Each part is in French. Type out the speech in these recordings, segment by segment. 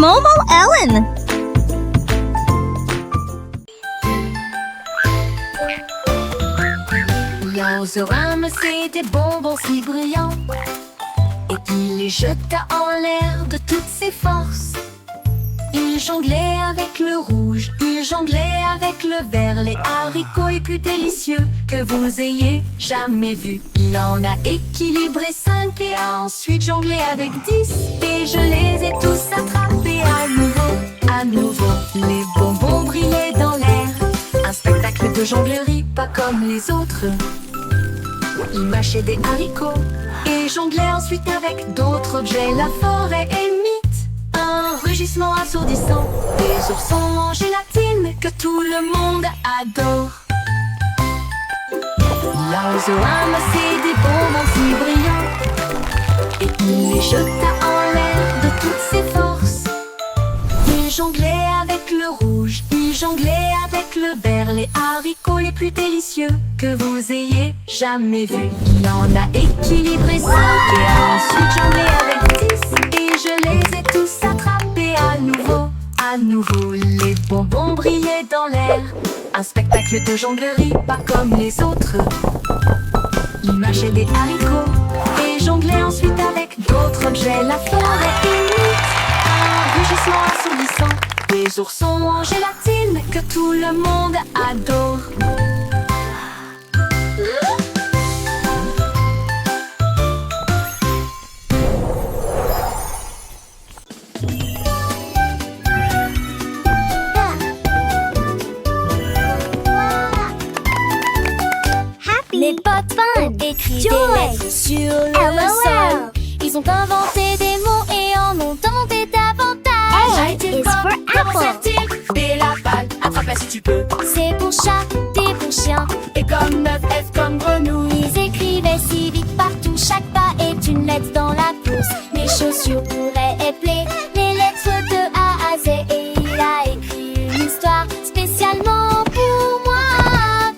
Momo Ellen. L'oiseau ramassait des bonbons si brillants et il les jeta en l'air de toutes ses forces. Il jonglait avec le rouge, il jonglait avec le vert, les haricots les plus délicieux que vous ayez jamais vus. Il en a équilibré 5 et a ensuite jonglé avec 10. Et je les ai tous attrapés à nouveau, les bonbons brillaient dans l'air. Un spectacle de jonglerie pas comme les autres. Il mâchait des haricots et jonglait ensuite avec d'autres objets. La forêt imite un rugissement assourdissant, des oursons en gélatine que tout le monde adore. L'oiseau ramassait des bonbons si brillants et il les jeta en l'air de toutes ses forces. Il jonglait avec le rouge, il jonglait avec le vert, les haricots les plus délicieux que vous ayez jamais vus. Il en a équilibré 5 et a ensuite jonglé avec 10. Et je les ai tous attrapés à nouveau, les bonbons brillaient dans l'air. Un spectacle de jonglerie pas comme les autres. Il mâchait des haricots et jonglait ensuite avec d'autres objets. La forêt imite un rugissement assourdissant, des oursons en gélatine que tout le monde adore. Les potes fun écrivent des lettres sur le sol. Ils ont inventé des mots et en ont inventé davantage. A is for apple. B la balle, attrape-la si tu peux. C pour chat, D pour chien. Et comme 9, F comme grenouille. Ils écrivaient si vite partout. Chaque pas est une lettre dans la course. Mes chaussures pourraient épeler les lettres de A à Z. Et il a écrit une histoire spécialement pour moi.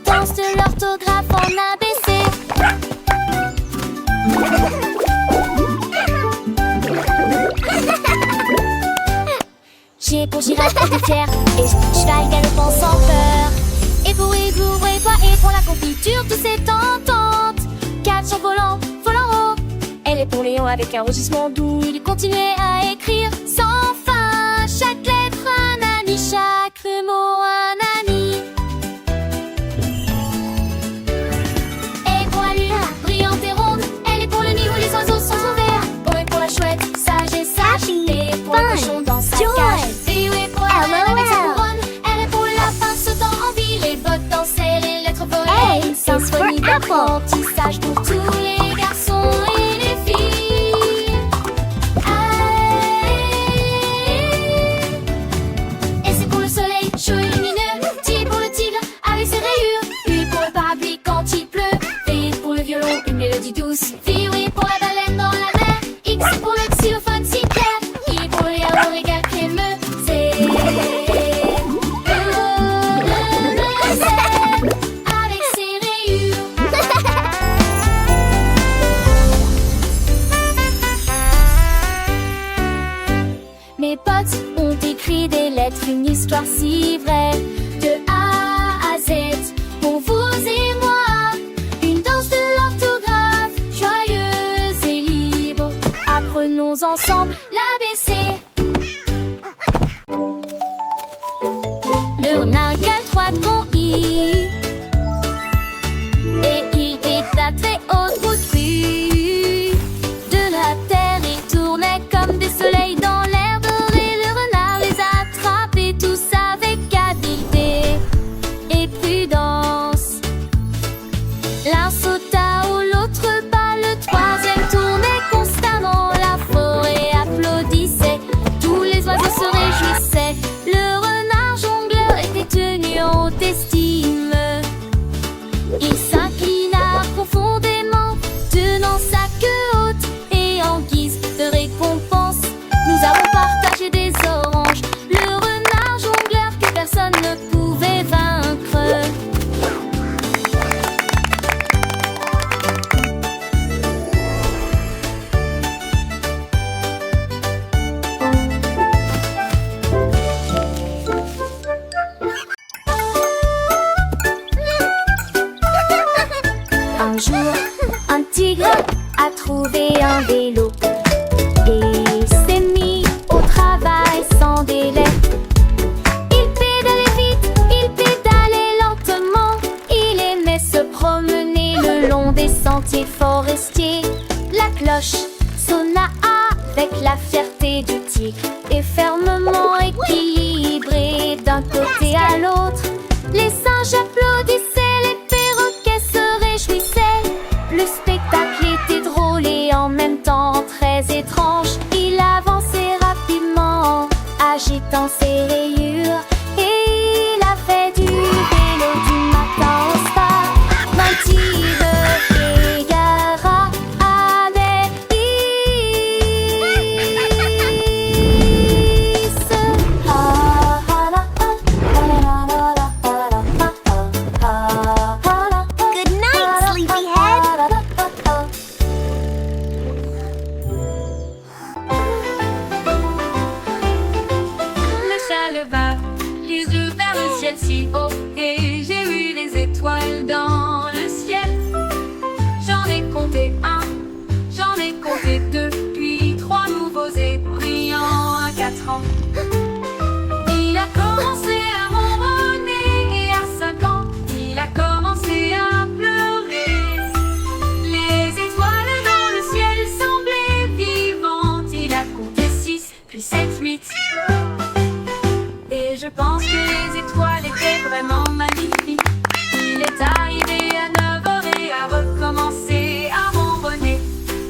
Danse de l'orthographe en ABC. G pour girafe et fière, et cheval galopant sans peur. Et pour igloo, et toi, et pour la confiture, tout c'est tentant. Catch en volant, volant haut. Elle est pour Léon avec un rugissement doux. Il continuait à écrire sans fin. Chaque lettre un ami, chaque mot un ami. Et pour la lune, brillante et ronde. Elle est pour le nid où les oiseaux sont ouverts. O est pour la chouette, sage et sage. Et pour le cochon dans sa cage. Et O est pour la reine avec sa couronne. Elle est pour le lapin sautant en ville. Les bottes dansaient, les lettres volaient. Une symphonie d'apprentissage pour tous les garçons et les filles. Et c'est pour le soleil chaud et lumineux. T pour le tigre avec ses rayures. U pour le parapluie quand il pleut. V pour le violon, une mélodie douce. V oui pour la baleine dans la mer. X pour le xylophone si clair. I pour les yaourts et gars crémeux. Z avec ses rayures. Mes potes ont écrit des lettres, une histoire si vraie, de A à Z, pour vous et moi. Une danse de l'orthographe, joyeuse et libre. Apprenons ensemble l'ABC. Le renard a 3 bons I, et il est à très haute bruterie. De la terre, il tournait comme des soleils dans l'air doré. Le renard les attrapait tous avec habileté et prudence. L'un sauta où l'autre pas, le troisième tournait constamment. La forêt applaudissait, tous les oiseaux se réjouissaient. Le renard jongleur était tenu en haute estime. avec la fierté du tigre et fermement équilibré d'un côté à l'autre. Les singes applaudissaient, les perroquets se réjouissaient. Le spectacle était drôle et en même temps très étrange. Il avançait rapidement, agitant ses rayures, et il a fait du vélo du matin au soir. D'un tigre égara à des lys. Good night, sleepyhead. Le chat leva les yeux vers le ciel si haut et j'ai vu les étoiles dans le ciel. J'en ai compté un, j'en ai compté deux, puis trois nouveaux et brillants à 4 ans. Il a commencé à ronronner et à 5 ans, il a commencé à pleurer. Les étoiles dans le ciel semblaient vivantes. Il a compté 6, puis 7, 8. Et je pense que les étoiles étaient vraiment magnifiques. Il est arrivé à 9 heures et a recommencé à ronronner.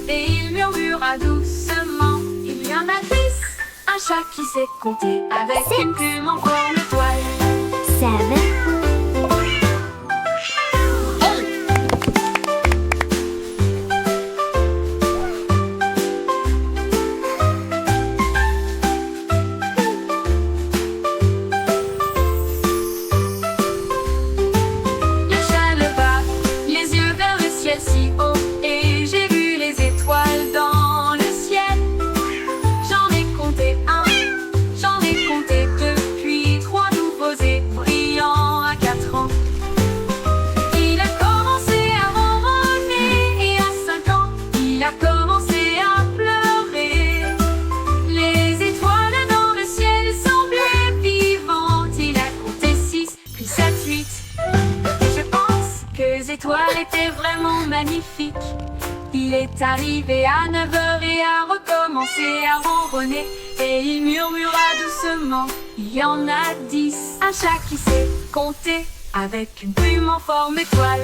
Et il murmura doucement, il y en a 10. Un chat qui sait compter avec une plume en forme d'étoile. 7, 8. Le chat leva les yeux vers le ciel si haut et j'ai vu les étoiles dans le ciel. J'en ai compté un, j'en ai compté deux, puis trois nouveaux et brillants à 4 ans. Il a commencé à ronronner et à 5 ans, il a commencé à pleurer. Les étoiles dans le ciel semblaient vivantes. Il a compté 6, puis 7, 8. Et je pense que les étoiles étaient vraiment magnifiques. Il est arrivé à 9 heures et a recommencé à ronronner. Et il murmura doucement, il y en a 10. Un chat qui sait compter avec une plume en forme d'étoile.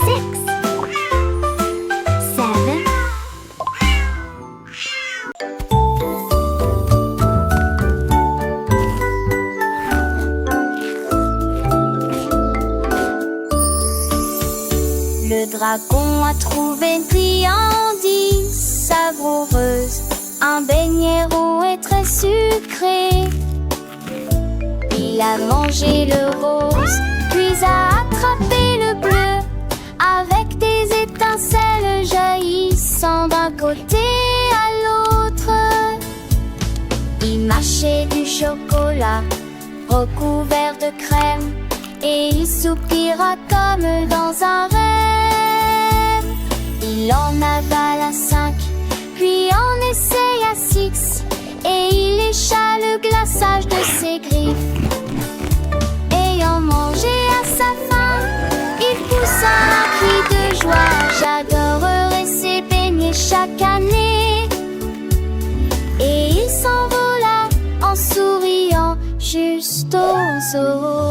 6, 7. Le dragon a trouvé une friandise savoureuse, un beignet roux et très sucré. Il a mangé le rose, puis a attrapé le bleu, avec des étincelles jaillissant d'un côté à l'autre. Il mâchait du chocolat recouvert de crème, et il soupira comme dans un rêve. Il en avala 5, puis en essaya 6, et il lécha le glaçage de ses griffes. Ayant mangé à sa faim, il poussa un cri de joie. J'adorerai ces beignets chaque année. Et il s'envola en souriant juste au zoo.